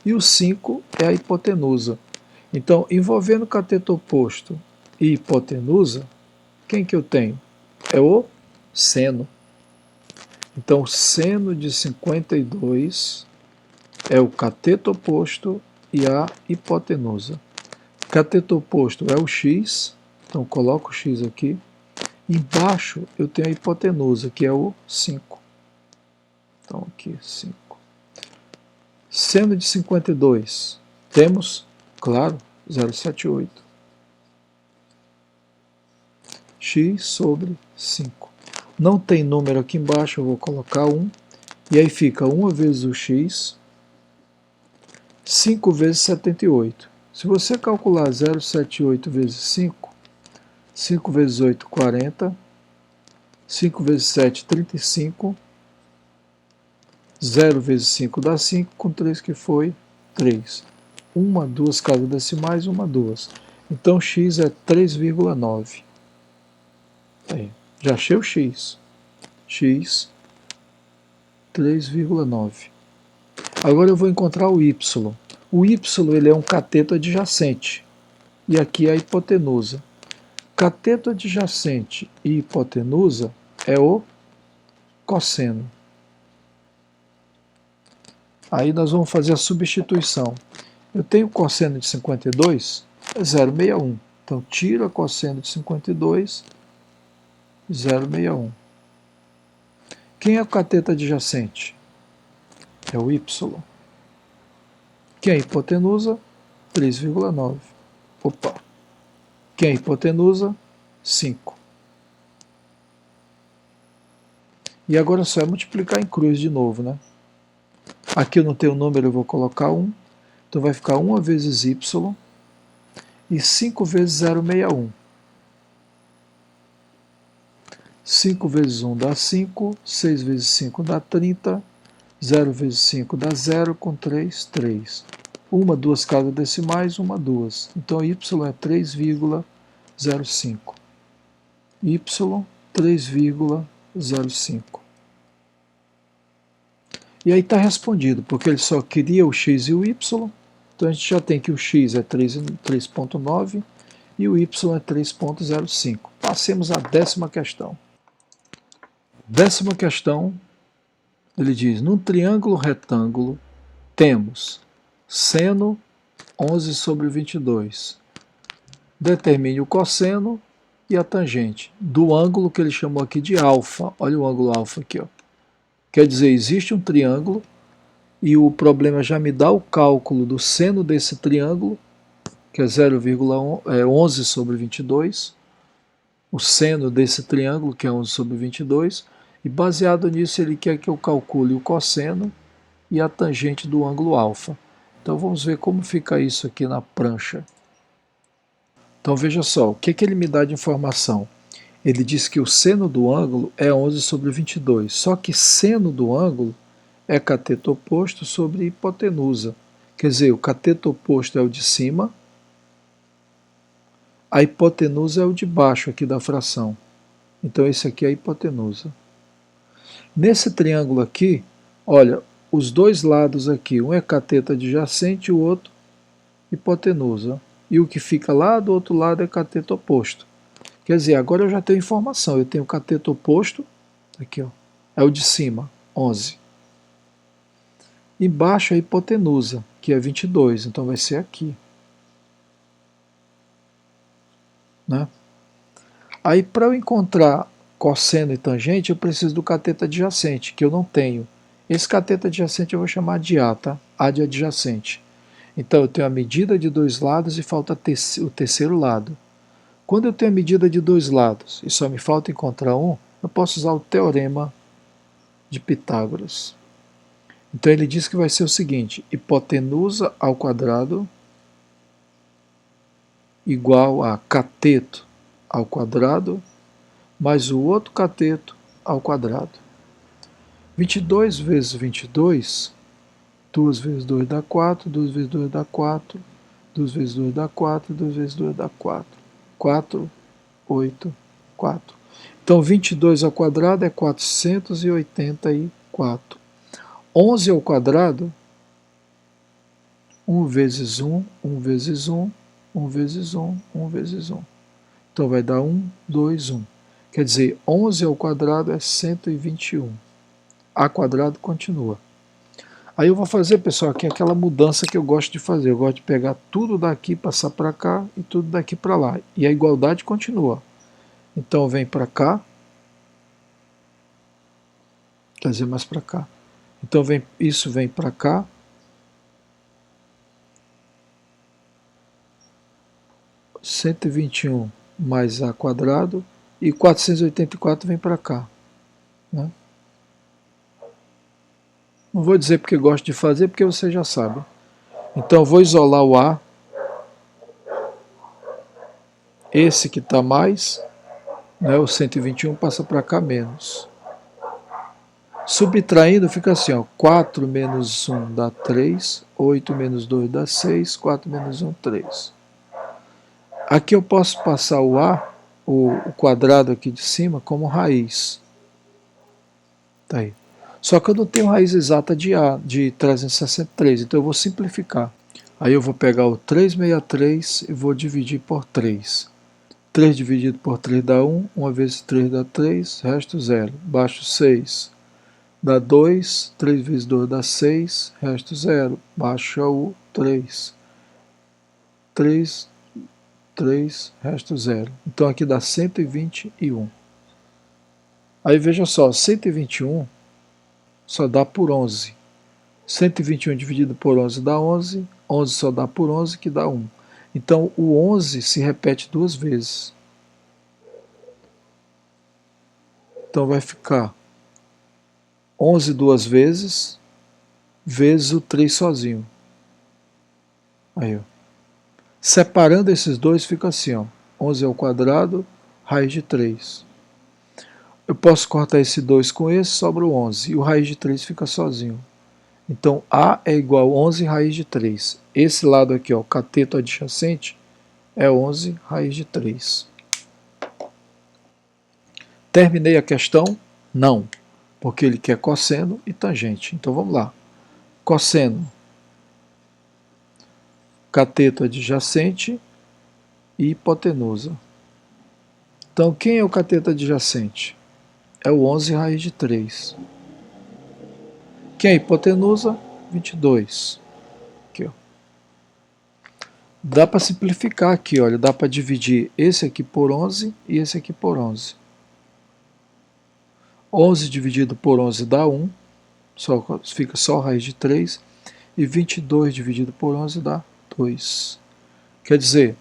e o 5 é a hipotenusa. Então, envolvendo cateto oposto e hipotenusa, quem que eu tenho? É o seno. Então, o seno de 52 é o cateto oposto e a hipotenusa. Cateto oposto é o x, então coloco o x aqui. Embaixo eu tenho a hipotenusa, que é o 5. Então aqui, 5. Seno de 52, temos, claro, 0,78. X sobre 5. Não tem número aqui embaixo, eu vou colocar 1. E aí fica 1 vezes o x, 5 vezes 78. Se você calcular 0,78 vezes 5, 5 vezes 8, 40. 5 vezes 7, 35. 0 vezes 5 dá 5, com 3 que foi 3. 1, 2 casas decimais, 1, 2. Então x é 3,9. Já achei o x. X, 3,9. Agora eu vou encontrar o y. O y ele é um cateto adjacente. E aqui é a hipotenusa. Cateto adjacente e hipotenusa é o cosseno. Aí nós vamos fazer a substituição. Eu tenho cosseno de 52, é 0,61. Então tiro a cosseno de 52, 0,61. Quem é o cateto adjacente? É o y. Quem é a hipotenusa? 3,9. Opa. Quem é a hipotenusa? 5. E agora só é multiplicar em cruz de novo, né? Aqui eu não tenho número, eu vou colocar 1. Então vai ficar 1 vezes y e 5 vezes 0,61. 5 vezes 1 dá 5, 6 vezes 5 dá 30, 0 vezes 5 dá 0, com 3, 3. 1, 2 casas decimais, 1, 2. Então y é 3,05. Y 3,05. E aí está respondido, porque ele só queria o x e o y, então a gente já tem que o x é 3,9 e o y é 3,05. Passemos à 10ª questão. 10ª questão, ele diz, num triângulo retângulo temos seno 11 sobre 22. Determine o cosseno e a tangente do ângulo que ele chamou aqui de alfa. Olha o ângulo alfa aqui, ó. Quer dizer, existe um triângulo e o problema já me dá o cálculo do seno desse triângulo, que é 0,11 sobre 22, o seno desse triângulo, que é 11 sobre 22, e baseado nisso ele quer que eu calcule o cosseno e a tangente do ângulo alfa. Então vamos ver como fica isso aqui na prancha. Então veja só, o que ele me dá de informação? Ele diz que o seno do ângulo é 11 sobre 22, só que seno do ângulo é cateto oposto sobre hipotenusa. Quer dizer, o cateto oposto é o de cima, a hipotenusa é o de baixo aqui da fração. Então esse aqui é a hipotenusa. Nesse triângulo aqui, olha, os dois lados aqui, um é cateto adjacente e o outro hipotenusa. E o que fica lá do outro lado é cateto oposto. Quer dizer, agora eu já tenho informação, eu tenho o cateto oposto, aqui ó, é o de cima, 11. Embaixo é a hipotenusa, que é 22, então vai ser aqui. Né? Aí para eu encontrar cosseno e tangente, eu preciso do cateto adjacente, que eu não tenho. Esse cateto adjacente eu vou chamar de A, tá? A de adjacente. Então eu tenho a medida de dois lados e falta o terceiro lado. Quando eu tenho a medida de dois lados e só me falta encontrar um, eu posso usar o teorema de Pitágoras. Então ele diz que vai ser o seguinte, hipotenusa ao quadrado igual a cateto ao quadrado mais o outro cateto ao quadrado. 22 vezes 22, 2 vezes 2 dá 4, 2 vezes 2 dá 4, 2 vezes 2 dá 4, 2 vezes 2 dá 4. 4, 8, 4. Então 22 ao quadrado é 484. 11 ao quadrado, 1 vezes 1, 1 vezes 1, 1 vezes 1, 1 vezes 1. Então vai dar 1, 2, 1. Quer dizer, 11 ao quadrado é 121. A quadrado continua. Aí eu vou fazer, pessoal, aqui aquela mudança que eu gosto de fazer. Eu gosto de pegar tudo daqui, passar para cá e tudo daqui para lá. E a igualdade continua. Então vem para cá, trazer mais para cá. Então isso vem para cá. Cento e 121 mais a quadrado e 484 vem para cá. Né? Não vou dizer porque gosto de fazer, porque você já sabe. Então eu vou isolar o A. Esse que está mais, né, o 121 passa para cá menos. Subtraindo fica assim, ó, 4 menos 1 dá 3, 8 menos 2 dá 6, 4 menos 1, 3. Aqui eu posso passar o A, o quadrado aqui de cima, como raiz. Tá aí. Só que eu não tenho raiz exata de A, de 363, então eu vou simplificar. Aí eu vou pegar o 363 e vou dividir por 3. 3 dividido por 3 dá 1, 1 vezes 3 dá 3, resto 0. Baixo 6 dá 2, 3 vezes 2 dá 6, resto 0. Baixa o 3. 3, 3, resto 0. Então aqui dá 121. Aí veja só, 121 só dá por 11. 121 dividido por 11 dá 11, 11 só dá por 11, que dá 1. Então o 11 se repete duas vezes. Então vai ficar 11 duas vezes, vezes o 3 sozinho. Aí, ó. Separando esses dois fica assim, ó. 11 ao quadrado, raiz de 3. Eu posso cortar esse 2 com esse, sobra o 11. E o raiz de 3 fica sozinho. Então, A é igual a 11 raiz de 3. Esse lado aqui, ó, cateto adjacente, é 11 raiz de 3. Terminei a questão? Não, porque ele quer cosseno e tangente. Então vamos lá. Cosseno, cateto adjacente e hipotenusa. Então quem é o cateto adjacente? É o 11 raiz de 3. Quem é a hipotenusa? 22. Aqui, ó. Dá para simplificar aqui, olha, dá para dividir esse aqui por 11 e esse aqui por 11. 11 dividido por 11 dá 1, fica só raiz de 3, e 22 dividido por 11 dá 2. Quer dizer,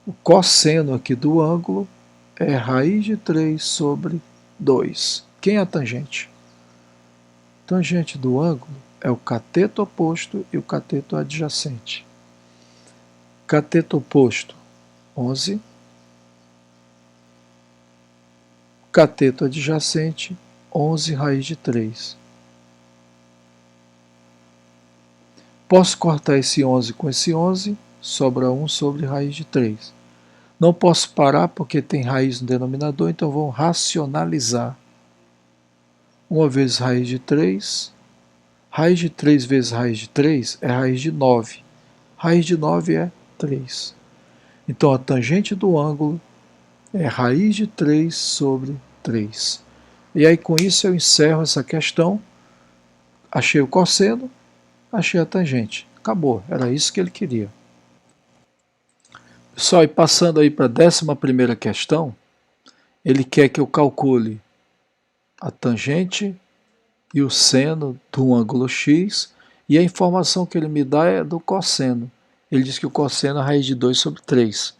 o cosseno aqui do ângulo é raiz de 3 sobre 2. Quem é a tangente? Tangente do ângulo é o cateto oposto e o cateto adjacente. Cateto oposto, 11. Cateto adjacente, 11 raiz de 3. Posso cortar esse 11 com esse 11, sobra 1 sobre raiz de 3. Não posso parar porque tem raiz no denominador, então vamos racionalizar. 1 vezes raiz de 3. Raiz de 3 vezes raiz de 3 é raiz de 9. Raiz de 9 é 3. Então a tangente do ângulo é raiz de 3 sobre 3. E aí com isso eu encerro essa questão. Achei o cosseno, achei a tangente. Acabou, era isso que ele queria. Pessoal, e passando aí para a 11ª questão, ele quer que eu calcule a tangente e o seno do ângulo x, e a informação que ele me dá é do cosseno. Ele diz que o cosseno é raiz de 2 sobre 3.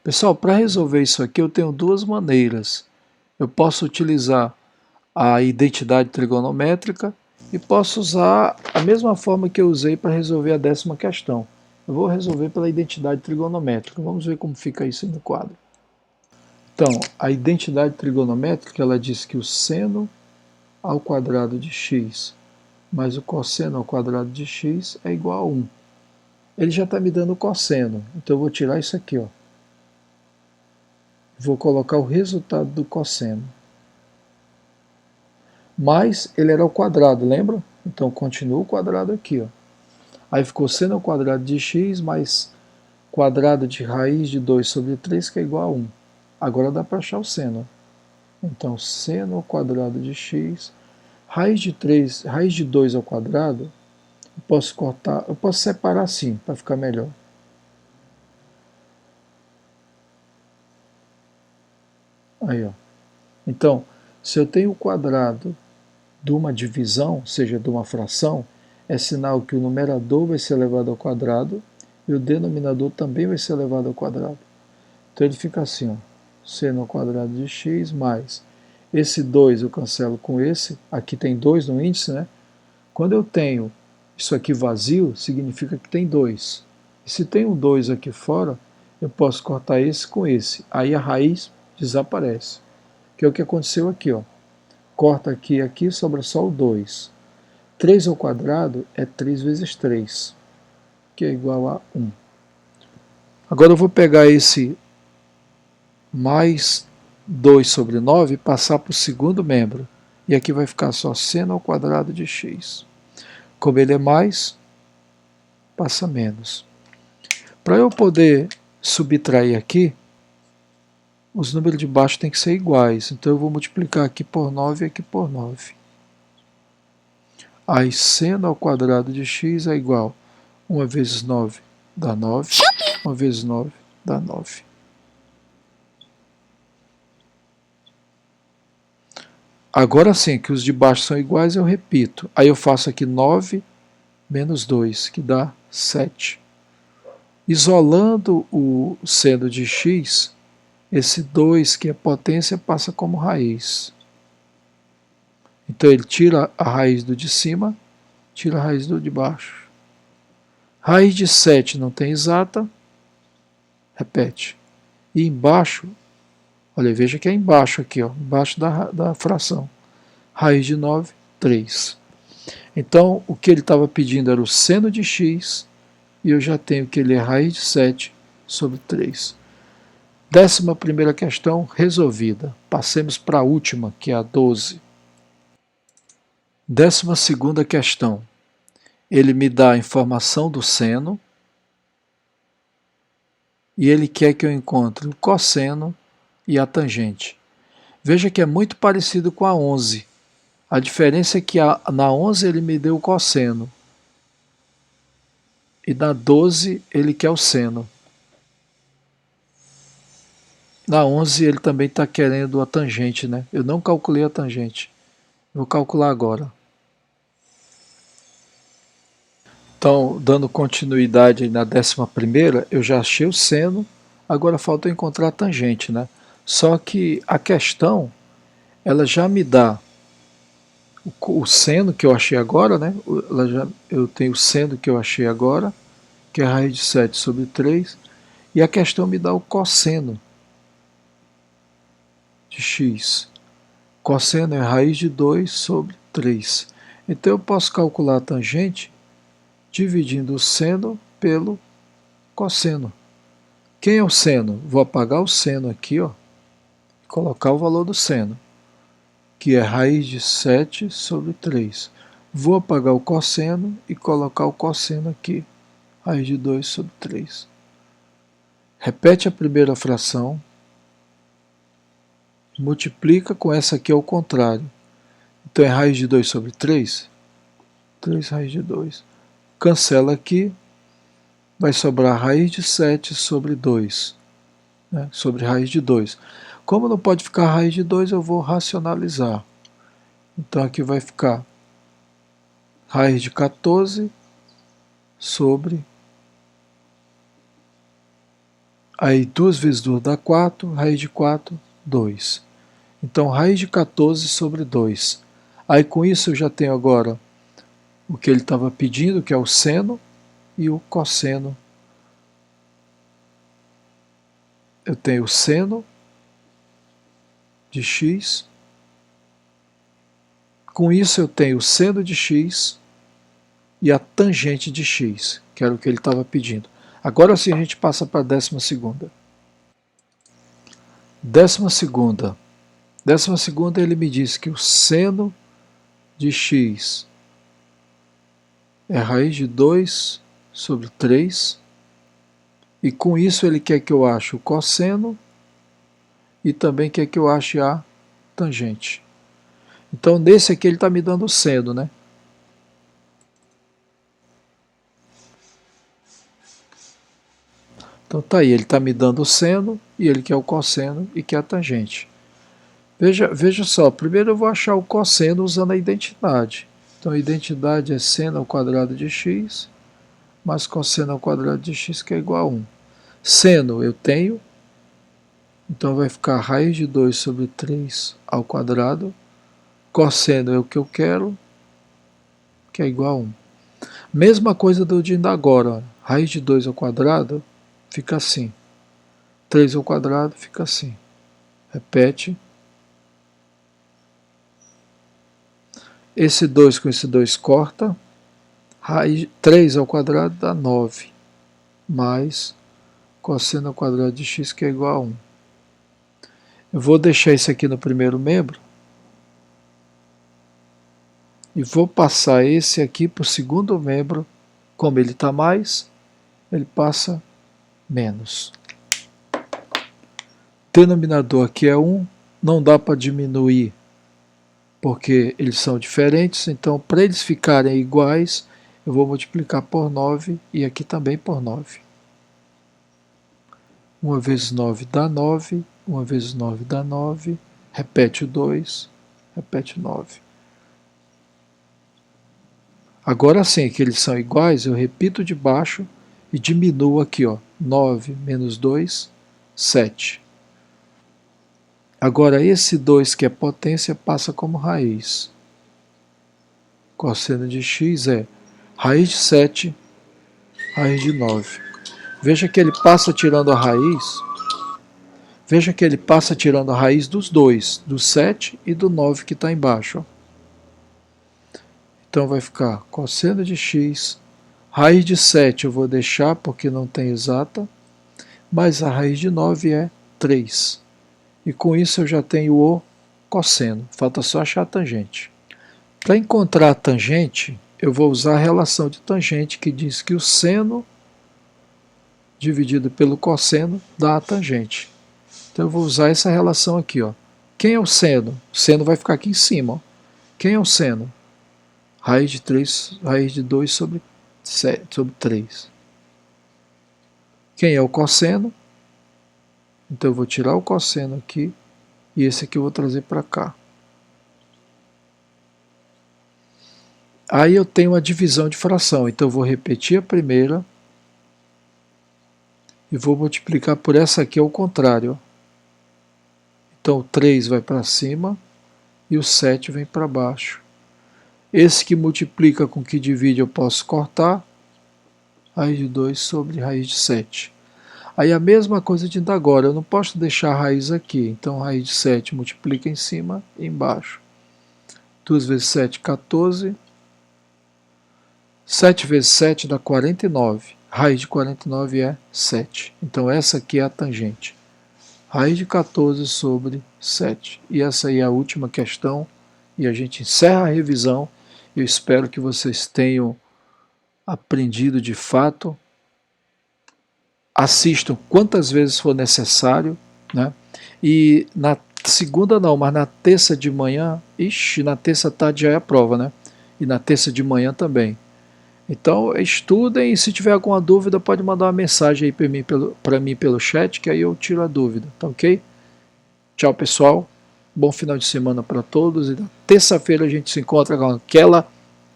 Pessoal, para resolver isso aqui eu tenho duas maneiras. Eu posso utilizar a identidade trigonométrica e posso usar a mesma forma que eu usei para resolver a 10ª questão. Eu vou resolver pela identidade trigonométrica. Vamos ver como fica isso aí no quadro. Então, a identidade trigonométrica, ela diz que o seno ao quadrado de x mais o cosseno ao quadrado de x é igual a 1. Ele já está me dando o cosseno, então eu vou tirar isso aqui, ó. Vou colocar o resultado do cosseno. Mas ele era ao quadrado, lembra? Então continua o quadrado aqui, ó. Aí ficou seno ao quadrado de x mais quadrado de raiz de 2 sobre 3, que é igual a 1. Agora dá para achar o seno. Então, seno ao quadrado de x, raiz de 3, raiz de 2 ao quadrado, eu posso cortar, eu posso separar assim, para ficar melhor. Aí, ó. Então, se eu tenho o quadrado de uma divisão, ou seja, de uma fração, é sinal que o numerador vai ser elevado ao quadrado e o denominador também vai ser elevado ao quadrado. Então ele fica assim, ó, seno ao quadrado de x mais esse 2 eu cancelo com esse, aqui tem 2 no índice, né? Quando eu tenho isso aqui vazio, significa que tem 2. E se tem um 2 aqui fora, eu posso cortar esse com esse. Aí a raiz desaparece. Que é o que aconteceu aqui, ó. Corta aqui e aqui, sobra só o 2. 3 ao quadrado é 3 vezes 3, que é igual a 1. Agora eu vou pegar esse mais 2 sobre 9 e passar para o segundo membro. E aqui vai ficar só seno ao quadrado de x. Como ele é mais, passa menos. Para eu poder subtrair aqui, os números de baixo têm que ser iguais. Então eu vou multiplicar aqui por 9 e aqui por 9. Aí seno ao quadrado de x é igual a 1 vezes 9 dá 9, 1 vezes 9 dá 9. Agora sim, que os de baixo são iguais, eu repito. Aí eu faço aqui 9 menos 2, que dá 7. Isolando o seno de x, esse 2, que é potência, passa como raiz. Então ele tira a raiz do de cima, tira a raiz do de baixo. Raiz de 7 não tem exata, repete. E embaixo, olha, veja que é embaixo aqui, ó, embaixo da fração. Raiz de 9, 3. Então, o que ele estava pedindo era o seno de x, e eu já tenho que ele é raiz de 7 sobre 3. 11ª questão resolvida. Passemos para a última, que é a 12. 12ª questão. Ele me dá a informação do seno e ele quer que eu encontre o cosseno e a tangente. Veja que é muito parecido com a 11. A diferença é que na 11 ele me deu o cosseno e na 12 ele quer o seno. Na 11 ele também está querendo a tangente, né? Eu não calculei a tangente. Vou calcular agora. Então, dando continuidade na 11ª, eu já achei o seno, agora falta eu encontrar a tangente, né? Só que a questão, ela já me dá o seno que eu achei agora, né? Eu tenho o seno que eu achei agora, que é a raiz de 7 sobre 3, e a questão me dá o cosseno de x. Cosseno é raiz de 2 sobre 3. Então eu posso calcular a tangente dividindo o seno pelo cosseno. Quem é o seno? Vou apagar o seno aqui, ó, e colocar o valor do seno, que é raiz de 7 sobre 3. Vou apagar o cosseno e colocar o cosseno aqui, raiz de 2 sobre 3. Repete a primeira fração, multiplica com essa aqui ao contrário. Então é raiz de 2 sobre 3, 3 raiz de 2. Cancela aqui, vai sobrar raiz de 7 sobre 2, né, sobre raiz de 2. Como não pode ficar raiz de 2, eu vou racionalizar. Então aqui vai ficar raiz de 14 sobre... Aí 2 vezes 2 dá 4, raiz de 4, 2. Então raiz de 14 sobre 2. Aí com isso eu já tenho agora o que ele estava pedindo, que é o seno e o cosseno eu tenho o seno de x, com isso eu tenho o seno de x e a tangente de x, que era o que ele estava pedindo. Agora sim a gente passa para a 12ª. 12ª. 12ª ele me diz que o seno de x é raiz de 2 sobre 3, e com isso ele quer que eu ache o cosseno e também quer que eu ache a tangente. Então nesse aqui ele está me dando o seno, né? Então tá aí, ele está me dando o seno e ele quer o cosseno e quer a tangente. Veja só, primeiro eu vou achar o cosseno usando a identidade. Então a identidade é seno ao quadrado de x mais cosseno ao quadrado de x, que é igual a 1. Seno eu tenho, então vai ficar raiz de 2 sobre 3 ao quadrado. Cosseno é o que eu quero, que é igual a 1. Mesma coisa do de agora, raiz de 2 ao quadrado fica assim. 3 ao quadrado fica assim. Repete. Esse 2 com esse 2 corta. Raiz 3 ao quadrado dá 9. Mais cosseno ao quadrado de x, que é igual a 1. Eu vou deixar isso aqui no primeiro membro. E vou passar esse aqui para o segundo membro. Como ele está mais, ele passa menos. Denominador aqui é 1. Não dá para diminuir, porque eles são diferentes. Então, para eles ficarem iguais, eu vou multiplicar por 9 e aqui também por 9. 1 vezes 9 dá 9. 1 vezes 9 dá 9. Repete o 2. Repete o 9. Agora sim, que eles são iguais, eu repito de baixo e diminuo aqui, ó. 9 menos 2, 7. Agora esse 2 que é potência passa como raiz. Cosseno de x é raiz de 7, raiz de 9. Veja que ele passa tirando a raiz. Veja que ele passa tirando a raiz dos dois, do 7 e do 9 que está embaixo. Ó. Então vai ficar cosseno de x, raiz de 7 eu vou deixar porque não tem exata, mas a raiz de 9 é 3. E com isso eu já tenho o cosseno, falta só achar a tangente. Para encontrar a tangente, eu vou usar a relação de tangente que diz que o seno dividido pelo cosseno dá a tangente. Então eu vou usar essa relação aqui. Ó. Quem é o seno? O seno vai ficar aqui em cima. Ó. Quem é o seno? Raiz de 3, raiz de 2 sobre 3. Quem é o cosseno? Então eu vou tirar o cosseno aqui e esse aqui eu vou trazer para cá. Aí eu tenho a divisão de fração, então eu vou repetir a primeira e vou multiplicar por essa aqui ao contrário. Então o 3 vai para cima e o 7 vem para baixo. Esse que multiplica com que divide eu posso cortar. Raiz de 2 sobre raiz de 7. Aí a mesma coisa de agora, eu não posso deixar a raiz aqui. Então raiz de 7 multiplica em cima e embaixo. 2 vezes 7, 14. 7 vezes 7 dá 49. Raiz de 49 é 7. Então essa aqui é a tangente. Raiz de 14 sobre 7. E essa aí é a última questão. E a gente encerra a revisão. Eu espero que vocês tenham aprendido de fato. Assistam quantas vezes for necessário. Né? E na segunda não, mas na terça de manhã, na terça à tarde já é a prova, né? E na terça de manhã também. Então estudem e se tiver alguma dúvida pode mandar uma mensagem aí para mim pelo chat, que aí eu tiro a dúvida, tá ok? Tchau pessoal, bom final de semana para todos e na terça-feira a gente se encontra com aquela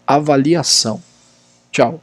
avaliação. Tchau.